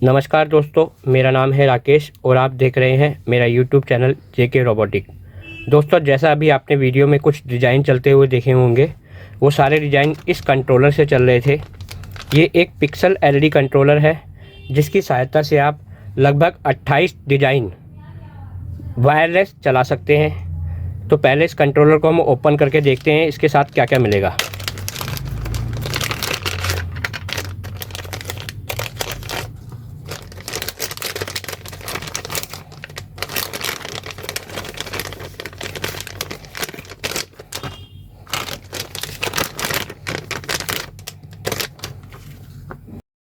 नमस्कार दोस्तों, मेरा नाम है राकेश और आप देख रहे हैं मेरा यूट्यूब चैनल जेके रोबोटिक। दोस्तों, जैसा अभी आपने वीडियो में कुछ डिज़ाइन चलते हुए देखे होंगे, वो सारे डिज़ाइन इस कंट्रोलर से चल रहे थे। ये एक पिक्सल एलईडी कंट्रोलर है जिसकी सहायता से आप लगभग 28 डिज़ाइन वायरलेस चला सकते हैं। तो पहले इस कंट्रोलर को हम ओपन करके देखते हैं इसके साथ क्या क्या मिलेगा।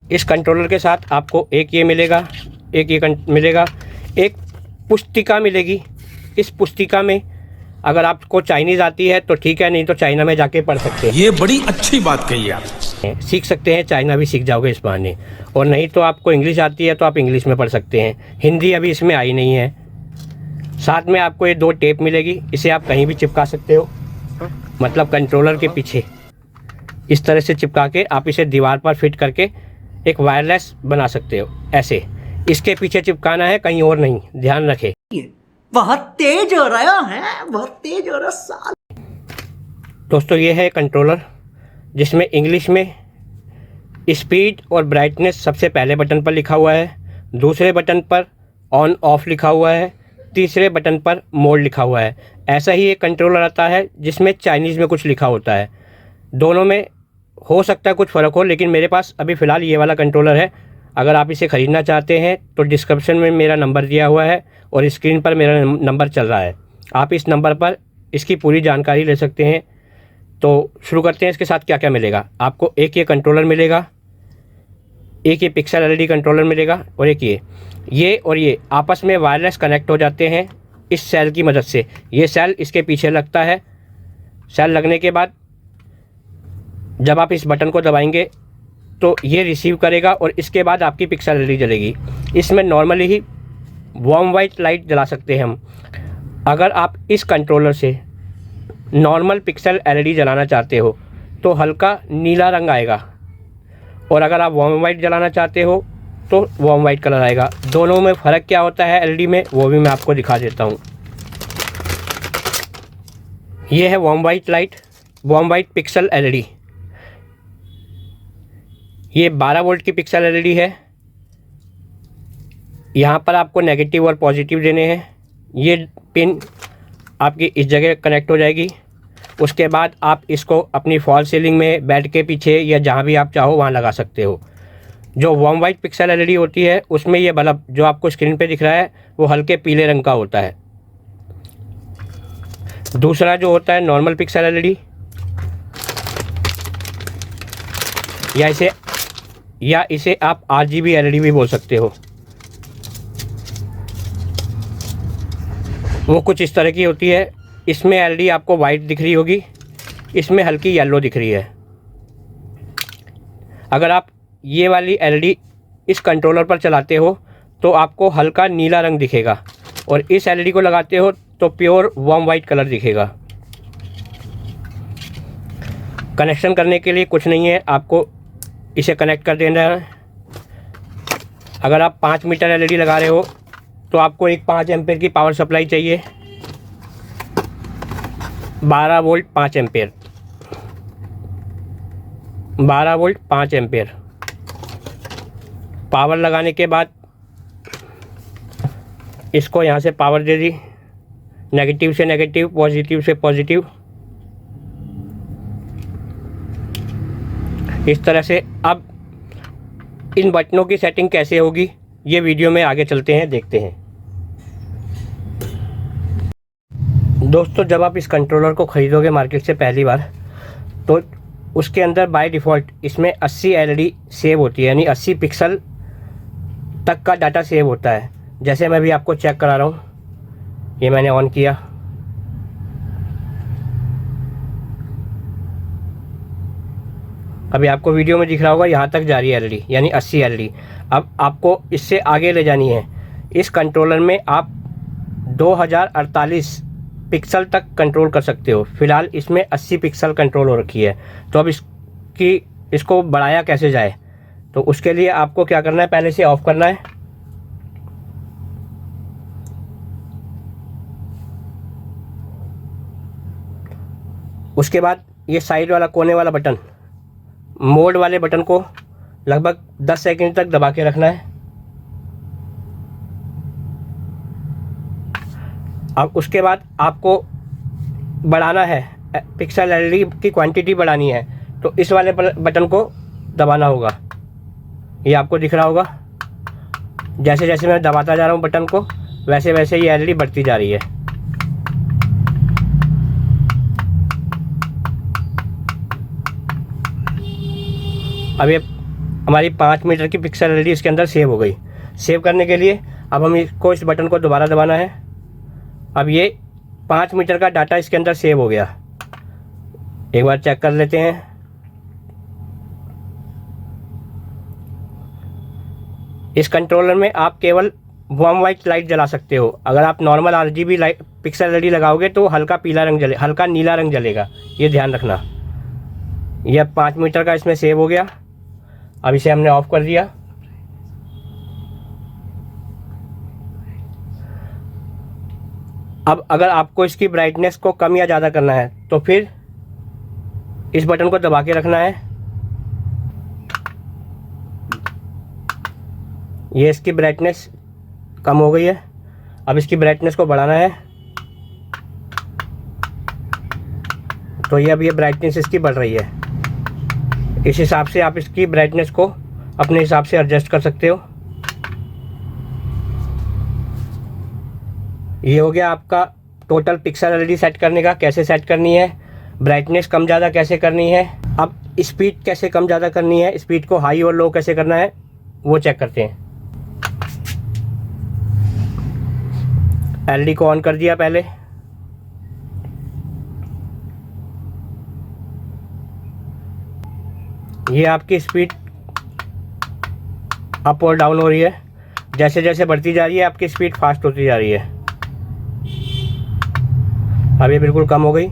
इस कंट्रोलर के साथ आपको एक ये मिलेगा, एक पुस्तिका मिलेगी। इस पुस्तिका में अगर आपको चाइनीज़ आती है तो ठीक है, नहीं तो चाइना में जाके पढ़ सकते हैं। ये बड़ी अच्छी बात कही आप। सीख सकते हैं, चाइना भी सीख जाओगे इस बहाने। और नहीं तो आपको इंग्लिश आती है तो आप इंग्लिश में पढ़ सकते हैं। हिंदी अभी इसमें आई नहीं है। साथ में आपको ये 2 टेप मिलेगी, इसे आप कहीं भी चिपका सकते हो, मतलब कंट्रोलर के पीछे इस तरह से चिपका के आप इसे दीवार पर फिट करके एक वायरलेस बना सकते हो। ऐसे इसके पीछे चिपकाना है, कहीं और नहीं, ध्यान रखें। बहुत तेज हो रहा है, बहुत तेज हो रहा साल। दोस्तों, ये है कंट्रोलर जिसमें इंग्लिश में स्पीड और ब्राइटनेस सबसे पहले बटन पर लिखा हुआ है, दूसरे बटन पर ऑन ऑफ लिखा हुआ है, तीसरे बटन पर मोड लिखा हुआ है। ऐसा ही एक कंट्रोलर आता है जिसमें चाइनीज़ में कुछ लिखा होता है। दोनों में हो सकता है कुछ फ़र्क हो, लेकिन मेरे पास अभी फ़िलहाल ये वाला कंट्रोलर है। अगर आप इसे ख़रीदना चाहते हैं तो डिस्क्रिप्शन में मेरा नंबर दिया हुआ है और स्क्रीन पर मेरा नंबर चल रहा है। आप इस नंबर पर इसकी पूरी जानकारी ले सकते हैं। तो शुरू करते हैं। इसके साथ क्या क्या मिलेगा। आपको एक ये कंट्रोलर मिलेगा, एक ये पिक्सल एलईडी कंट्रोलर मिलेगा, और एक ये और ये आपस में वायरलेस कनेक्ट हो जाते हैं इस सेल की मदद से। ये सेल इसके पीछे लगता है। सेल लगने के बाद जब आप इस बटन को दबाएंगे तो ये रिसीव करेगा और इसके बाद आपकी पिक्सल एलईडी जलेगी। इसमें नॉर्मली ही वार्म वाइट लाइट जला सकते हैं हम। अगर आप इस कंट्रोलर से नॉर्मल पिक्सल एलईडी जलाना चाहते हो तो हल्का नीला रंग आएगा, और अगर आप वार्म वाइट जलाना चाहते हो तो वार्म वाइट कलर आएगा। दोनों में फ़र्क क्या होता है एलईडी में, वो भी मैं आपको दिखा देता हूँ। ये है warm white light, warm white pixel LED. ये 12 वोल्ट की पिक्सल एलईडी है। यहाँ पर आपको नेगेटिव और पॉजिटिव देने हैं। ये पिन आपकी इस जगह कनेक्ट हो जाएगी। उसके बाद आप इसको अपनी फॉल सीलिंग में, बेड के पीछे या जहाँ भी आप चाहो वहाँ लगा सकते हो। जो वार्म वाइट पिक्सल एलईडी होती है उसमें ये बल्ब जो आपको स्क्रीन पे दिख रहा है वो हल्के पीले रंग का होता है। दूसरा जो होता है नॉर्मल पिक्सल एलईडी, या इसे आप आरजीबी एलईडी भी बोल सकते हो। वो कुछ इस तरह की होती है। इसमें एलईडी आपको वाइट दिख रही होगी, इसमें हल्की येलो दिख रही है। अगर आप ये वाली एलईडी इस कंट्रोलर पर चलाते हो तो आपको हल्का नीला रंग दिखेगा, और इस एलईडी को लगाते हो तो प्योर वार्म वाइट कलर दिखेगा। कनेक्शन करने के लिए कुछ नहीं है, आपको इसे कनेक्ट कर देना है। अगर आप 5 मीटर एलईडी लगा रहे हो तो आपको एक 5 एम्पेयर की पावर सप्लाई चाहिए। 12 volt 5 ampere, 12 volt 5 ampere. Power लगाने के बाद इसको यहाँ से पावर दे दी, नेगेटिव से नेगेटिव, पॉजिटिव से पॉजिटिव, इस तरह से। अब इन बटनों की सेटिंग कैसे होगी ये वीडियो में आगे चलते हैं, देखते हैं। दोस्तों, जब आप इस कंट्रोलर को ख़रीदोगे मार्केट से पहली बार, तो उसके अंदर बाय डिफ़ॉल्ट इसमें 80 एलईडी सेव होती है, यानी 80 पिक्सल तक का डाटा सेव होता है। जैसे मैं भी आपको चेक करा रहा हूँ, ये मैंने ऑन किया, अभी आपको वीडियो में दिख रहा होगा यहाँ तक जा रही है एलईडी, यानी 80 एलईडी। अब आपको इससे आगे ले जानी है। इस कंट्रोलर में आप 2048 पिक्सल तक कंट्रोल कर सकते हो। फ़िलहाल इसमें 80 पिक्सल कंट्रोल हो रखी है। तो अब इसको बढ़ाया कैसे जाए, तो उसके लिए आपको क्या करना है, पहले से ऑफ करना है। उसके बाद ये साइड वाला कोने वाला बटन, मोड वाले बटन को लगभग 10 सेकंड तक दबा के रखना है। अब उसके बाद आपको बढ़ाना है, पिक्सल एलईडी की क्वांटिटी बढ़ानी है, तो इस वाले बटन को दबाना होगा। ये आपको दिख रहा होगा, जैसे जैसे मैं दबाता जा रहा हूँ बटन को, वैसे वैसे ये एलईडी बढ़ती जा रही है। अब ये हमारी 5 मीटर की पिक्सल एलईडी इसके अंदर सेव हो गई। सेव करने के लिए अब हम इसको, इस बटन को दोबारा दबाना है। अब ये 5 मीटर का डाटा इसके अंदर सेव हो गया। एक बार चेक कर लेते हैं। इस कंट्रोलर में आप केवल वार्म वाइट लाइट जला सकते हो। अगर आप normal RGB light pixel LED लगाओगे तो हल्का पीला रंग जले, हल्का नीला रंग जलेगा, ये ध्यान रखना। यह 5 मीटर का इसमें सेव हो गया। अब इसे हमने ऑफ कर दिया। अब अगर आपको इसकी ब्राइटनेस को कम या ज़्यादा करना है तो फिर इस बटन को दबा के रखना है। ये इसकी ब्राइटनेस कम हो गई है। अब इसकी ब्राइटनेस को बढ़ाना है, तो ये अब ये ब्राइटनेस इसकी बढ़ रही है। इस हिसाब से आप इसकी ब्राइटनेस को अपने हिसाब से एडजस्ट कर सकते हो। ये हो गया आपका टोटल पिक्सल एलईडी सेट करने का, कैसे सेट करनी है, ब्राइटनेस कम ज़्यादा कैसे करनी है। अब स्पीड कैसे कम ज़्यादा करनी है, स्पीड को हाई और लो कैसे करना है, वो चेक करते हैं। एलईडी को ऑन कर दिया पहले। ये आपकी स्पीड अप और डाउन हो रही है। जैसे जैसे बढ़ती जा रही है आपकी स्पीड फास्ट होती जा रही है। अब ये बिल्कुल कम हो गई।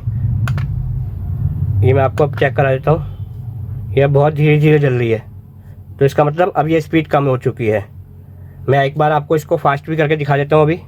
ये मैं आपको अब चेक करा देता हूँ। ये बहुत धीरे धीरे चल रही है, तो इसका मतलब अब ये स्पीड कम हो चुकी है। मैं एक बार आपको इसको फास्ट भी करके दिखा देता हूँ अभी।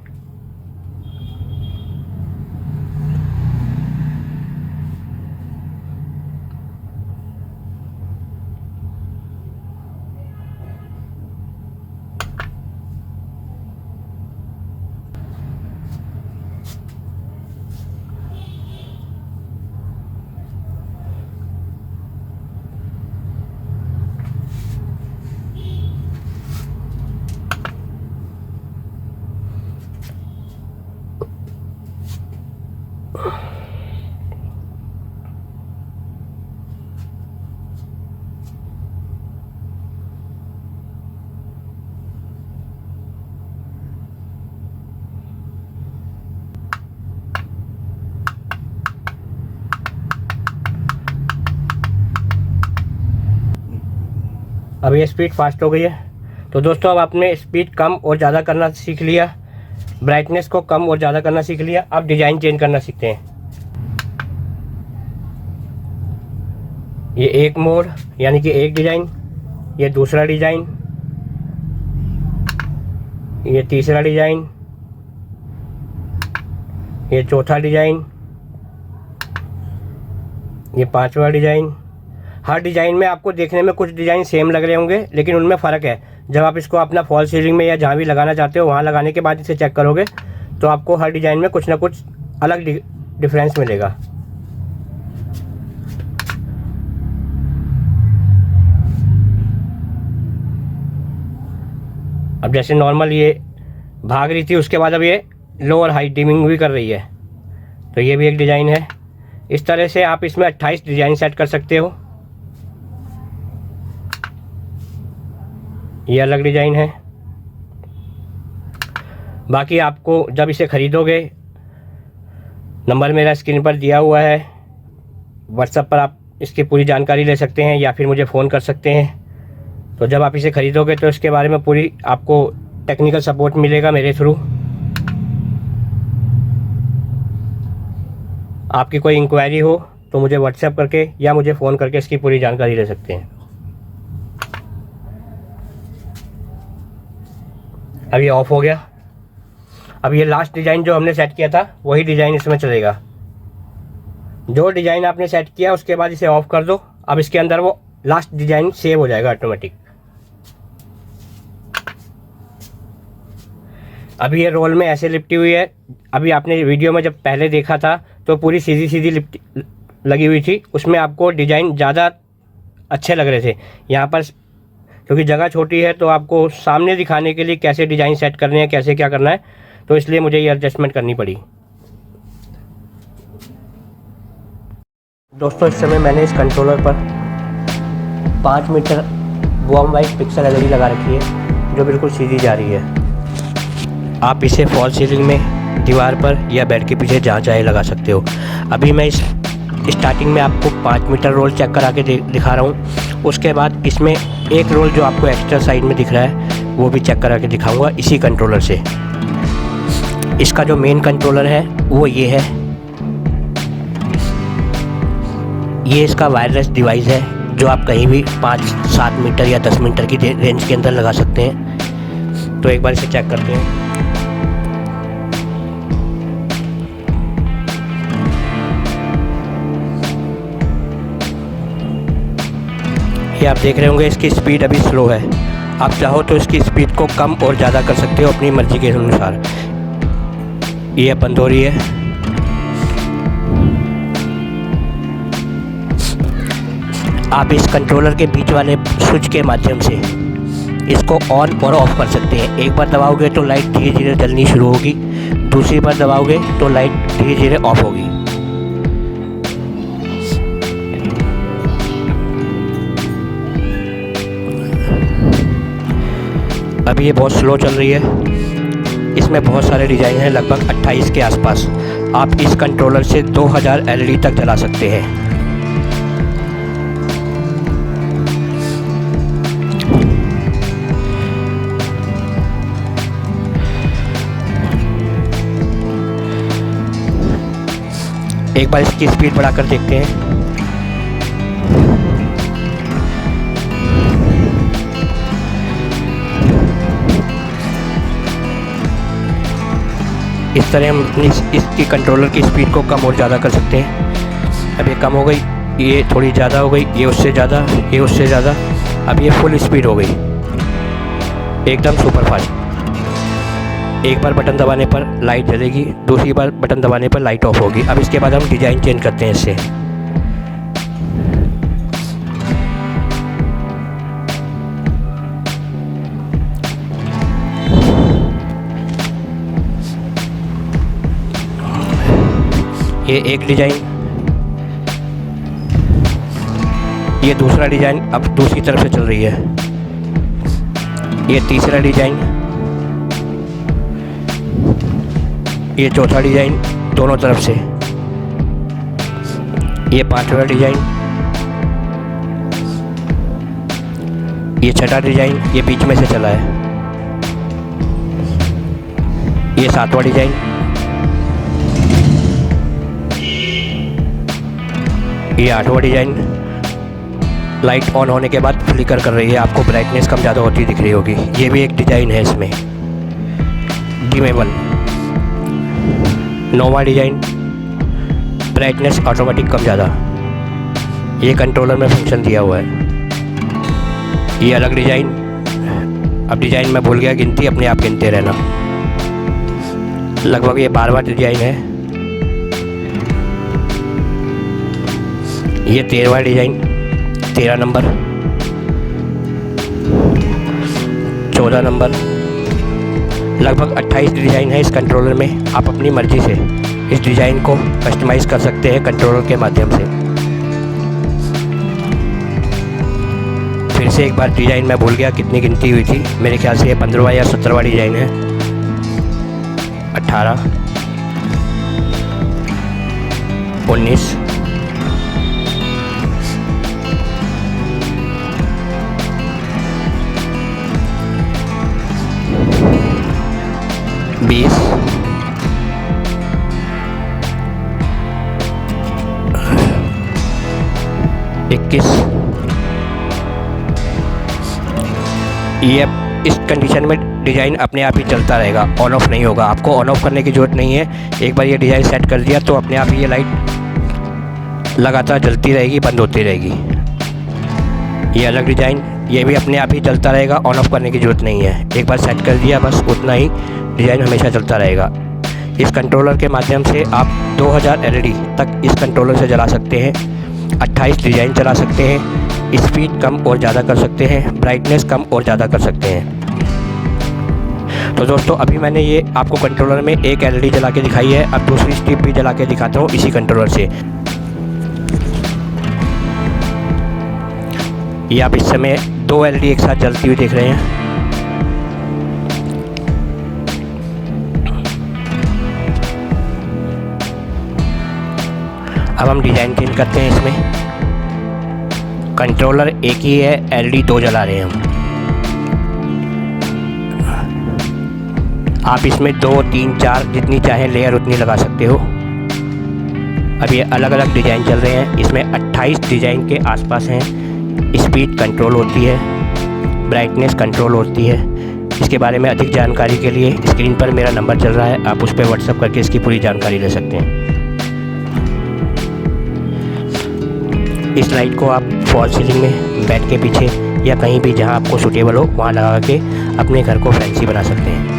अब ये स्पीड फास्ट हो गई है। तो दोस्तों अब आपने स्पीड कम और ज़्यादा करना सीख लिया, ब्राइटनेस को कम और ज़्यादा करना सीख लिया। अब डिज़ाइन चेंज करना सीखते हैं। ये एक मोड यानी कि एक डिज़ाइन, ये दूसरा डिज़ाइन, ये तीसरा डिज़ाइन, ये चौथा डिज़ाइन, ये पांचवा डिज़ाइन। हर डिज़ाइन में आपको देखने में कुछ डिज़ाइन सेम लग रहे होंगे, लेकिन उनमें फ़र्क है। जब आप इसको अपना फॉल सीलिंग में या जहाँ भी लगाना चाहते हो वहाँ लगाने के बाद इसे चेक करोगे तो आपको हर डिज़ाइन में कुछ ना कुछ अलग डिफरेंस मिलेगा। अब जैसे नॉर्मल ये भाग रही थी, उसके बाद अब ये लो और हाई डिमिंग भी कर रही है, तो ये भी एक डिज़ाइन है। इस तरह से आप इसमें 28 डिज़ाइन सेट कर सकते हो। ये अलग डिज़ाइन है। बाकी आपको जब इसे ख़रीदोगे, नंबर मेरा स्क्रीन पर दिया हुआ है, व्हाट्सएप पर आप इसकी पूरी जानकारी ले सकते हैं या फिर मुझे फ़ोन कर सकते हैं। तो जब आप इसे ख़रीदोगे तो इसके बारे में पूरी आपको टेक्निकल सपोर्ट मिलेगा मेरे थ्रू। आपकी कोई इंक्वायरी हो तो मुझे व्हाट्सएप करके या मुझे फ़ोन करके इसकी पूरी जानकारी ले सकते हैं। अब ये ऑफ हो गया। अब ये लास्ट डिज़ाइन जो हमने सेट किया था वही डिज़ाइन इसमें चलेगा। जो डिज़ाइन आपने सेट किया उसके बाद इसे ऑफ कर दो। अब इसके अंदर वो लास्ट डिज़ाइन सेव हो जाएगा ऑटोमेटिक। अभी ये रोल में ऐसे लिपटी हुई है। अभी आपने वीडियो में जब पहले देखा था तो पूरी सीधी सीधी लिपटी लगी हुई थी, उसमें आपको डिज़ाइन ज़्यादा अच्छे लग रहे थे। यहाँ पर क्योंकि जगह छोटी है तो आपको सामने दिखाने के लिए कैसे डिज़ाइन सेट करने हैं, कैसे क्या करना है, तो इसलिए मुझे ये एडजस्टमेंट करनी पड़ी। दोस्तों इस समय मैंने इस कंट्रोलर पर 5 मीटर बॉम वाइज पिक्सल एलईडी लगा रखी है जो बिल्कुल सीधी जा रही है। आप इसे फॉल सीलिंग में, दीवार पर या बेड के पीछे जहाँ चाहे लगा सकते हो। अभी मैं इस स्टार्टिंग में आपको 5 मीटर रोल चेक करा के दिखा रहा हूँ। उसके बाद इसमें एक रोल जो आपको एक्स्ट्रा साइड में दिख रहा है वो भी चेक करा के दिखाऊँगा इसी कंट्रोलर से। इसका जो मेन कंट्रोलर है वो ये है। ये इसका वायरलेस डिवाइस है जो आप कहीं भी 5-7 मीटर या 10 मीटर की रेंज के अंदर लगा सकते हैं। तो एक बार इसे चेक करते हैं। ये आप देख रहे होंगे इसकी स्पीड अभी स्लो है। आप चाहो तो इसकी स्पीड को कम और ज़्यादा कर सकते हो अपनी मर्ज़ी के अनुसार। ये बंद हो रही है। आप इस कंट्रोलर के बीच वाले स्विच के माध्यम से इसको ऑन और ऑफ कर सकते हैं। एक बार दबाओगे तो लाइट धीरे धीरे जलनी शुरू होगी, दूसरी बार दबाओगे तो लाइट धीरे धीरे ऑफ होगी। अभी ये बहुत स्लो चल रही है। इसमें बहुत सारे डिज़ाइन हैं, लगभग 28 के आसपास। आप इस कंट्रोलर से 2000 एलईडी तक जला सकते हैं। एक बार इसकी स्पीड बढ़ाकर देखते हैं। इस तरह हम अपनी इसकी कंट्रोलर की स्पीड को कम और ज़्यादा कर सकते हैं। अब ये कम हो गई, ये थोड़ी ज़्यादा हो गई, ये उससे ज़्यादा, ये उससे ज़्यादा। अब ये फुल स्पीड हो गई, एकदम सुपर फास्ट। एक बार बटन दबाने पर लाइट जलेगी, दूसरी बार बटन दबाने पर लाइट ऑफ होगी। अब इसके बाद हम डिज़ाइन चेंज करते हैं इससे। ये एक डिज़ाइन, ये दूसरा डिज़ाइन अब दूसरी तरफ से चल रही है। ये तीसरा डिज़ाइन, ये चौथा डिज़ाइन दोनों तरफ से। ये 5वां डिज़ाइन, ये 6ठा डिज़ाइन, ये बीच में से चला है। ये 7वां डिज़ाइन, ये 8वां डिज़ाइन। लाइट ऑन होने के बाद फ्लिकर कर रही है, आपको ब्राइटनेस कम ज़्यादा होती दिख रही होगी। ये भी एक डिज़ाइन है इसमें, डिमेबल। 9वां डिज़ाइन, ब्राइटनेस ऑटोमेटिक कम ज़्यादा। ये कंट्रोलर में फंक्शन दिया हुआ है। ये अलग डिज़ाइन। अब डिज़ाइन मैं भूल गया गिनती, अपने आप गिनते रहना। लगभग ये 12वां डिज़ाइन है। ये 13वां डिज़ाइन, 13 नंबर, 14 नंबर। लगभग 28 डिज़ाइन है इस कंट्रोलर में। आप अपनी मर्ज़ी से इस डिज़ाइन को कस्टमाइज़ कर सकते हैं कंट्रोलर के माध्यम से। फिर से एक बार डिज़ाइन मैं भूल गया कितनी गिनती हुई थी, मेरे ख्याल से ये 15वां या 17वां डिज़ाइन है। 18, 19, 20, 21। ये इस कंडीशन में डिज़ाइन अपने आप ही चलता रहेगा, ऑन ऑफ नहीं होगा। आपको ऑन ऑफ करने की ज़रूरत नहीं है। एक बार ये डिज़ाइन सेट कर दिया तो अपने आप ही ये लाइट लगातार जलती रहेगी, बंद होती रहेगी। ये अलग डिज़ाइन, ये भी अपने आप ही चलता रहेगा, ऑन ऑफ करने की ज़रूरत नहीं है। एक बार सेट कर दिया बस, उतना ही डिज़ाइन हमेशा चलता रहेगा। इस कंट्रोलर के माध्यम से आप 2000 LED तक इस कंट्रोलर से जला सकते हैं। 28 डिज़ाइन चला सकते हैं। स्पीड कम और ज़्यादा कर सकते हैं, ब्राइटनेस कम और ज़्यादा कर सकते हैं। तो दोस्तों अभी मैंने ये आपको कंट्रोलर में एक LED जला के दिखाई है। अब दूसरी स्ट्रिप भी जला के दिखाता हूँ इसी कंट्रोलर से। ये आप इस समय 2 LED एक साथ जलती हुई देख रहे हैं। अब हम डिज़ाइन चेंज करते हैं। इसमें कंट्रोलर एक ही है, LED 2 जला रहे हैं हम। आप इसमें 2, 3, 4 जितनी चाहें लेयर उतनी लगा सकते हो। अब ये अलग अलग डिज़ाइन चल रहे हैं। इसमें 28 डिज़ाइन के आसपास हैं। स्पीड कंट्रोल होती है, ब्राइटनेस कंट्रोल होती है। इसके बारे में अधिक जानकारी के लिए स्क्रीन पर मेरा नंबर चल रहा है, आप उस पर व्हाट्सएप करके इसकी पूरी जानकारी ले सकते हैं। इस लाइट को आप फॉल सीलिंग में बेड के पीछे या कहीं भी जहां आपको सूटेबल हो वहां लगा के अपने घर को फैंसी बना सकते हैं।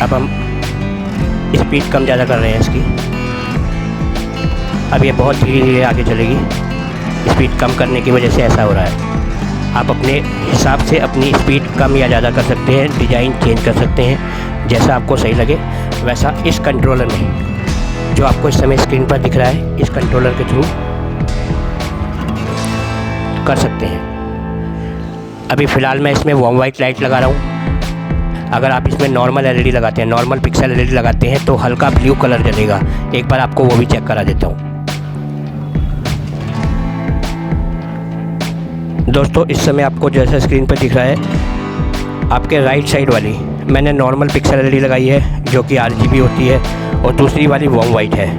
अब हम स्पीड कम ज़्यादा कर रहे हैं इसकी। अब ये बहुत धीरे धीरे आगे चलेगी। स्पीड कम करने की वजह से ऐसा हो रहा है। आप अपने हिसाब से अपनी स्पीड कम या ज़्यादा कर सकते हैं, डिज़ाइन चेंज कर सकते हैं, जैसा आपको सही लगे वैसा इस कंट्रोलर में जो आपको इस समय स्क्रीन पर दिख रहा है, इस कंट्रोलर के थ्रू कर सकते हैं। अभी फ़िलहाल मैं इसमें वार्म वाइट लाइट लगा रहा हूँ। अगर आप इसमें नॉर्मल LED लगाते हैं, नॉर्मल पिक्सल LED लगाते हैं तो हल्का ब्लू कलर जलेगा। एक बार आपको वो भी चेक करा देता हूँ। दोस्तों इस समय आपको जैसा स्क्रीन पर दिख रहा है, आपके राइट साइड वाली मैंने नॉर्मल पिक्सल LED लगाई है जो कि RGB होती है, और दूसरी वाली वार्म वाइट है।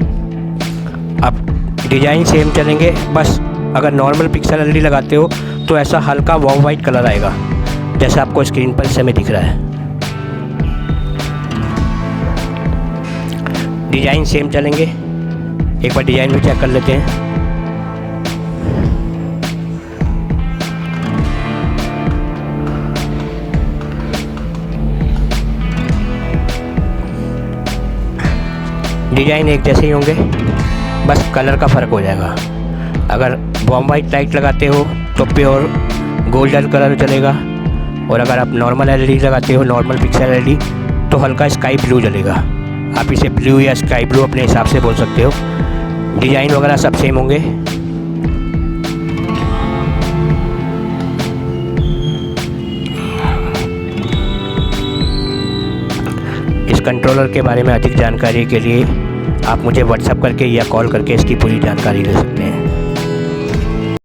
अब डिज़ाइन सेम चलेंगे, बस अगर नॉर्मल पिक्सल LED लगाते हो तो ऐसा हल्का वार्म वाइट कलर आएगा जैसा आपको स्क्रीन पर इस समय दिख रहा है। डिज़ाइन सेम चलेंगे, एक बार डिज़ाइन भी चेक कर लेते हैं। डिज़ाइन एक जैसे ही होंगे, बस कलर का फ़र्क हो जाएगा। अगर वार्म वाइट लाइट लगाते हो तो प्योर गोल्डन कलर चलेगा, और अगर आप नॉर्मल LED लगाते हो, नॉर्मल पिक्सल LED, तो हल्का स्काई ब्लू जलेगा। आप इसे ब्लू या स्काई ब्लू अपने हिसाब से बोल सकते हो। डिज़ाइन वगैरह सब सेम होंगे। इस कंट्रोलर के बारे में अधिक जानकारी के लिए आप मुझे व्हाट्सएप करके या कॉल करके इसकी पूरी जानकारी ले सकते हैं।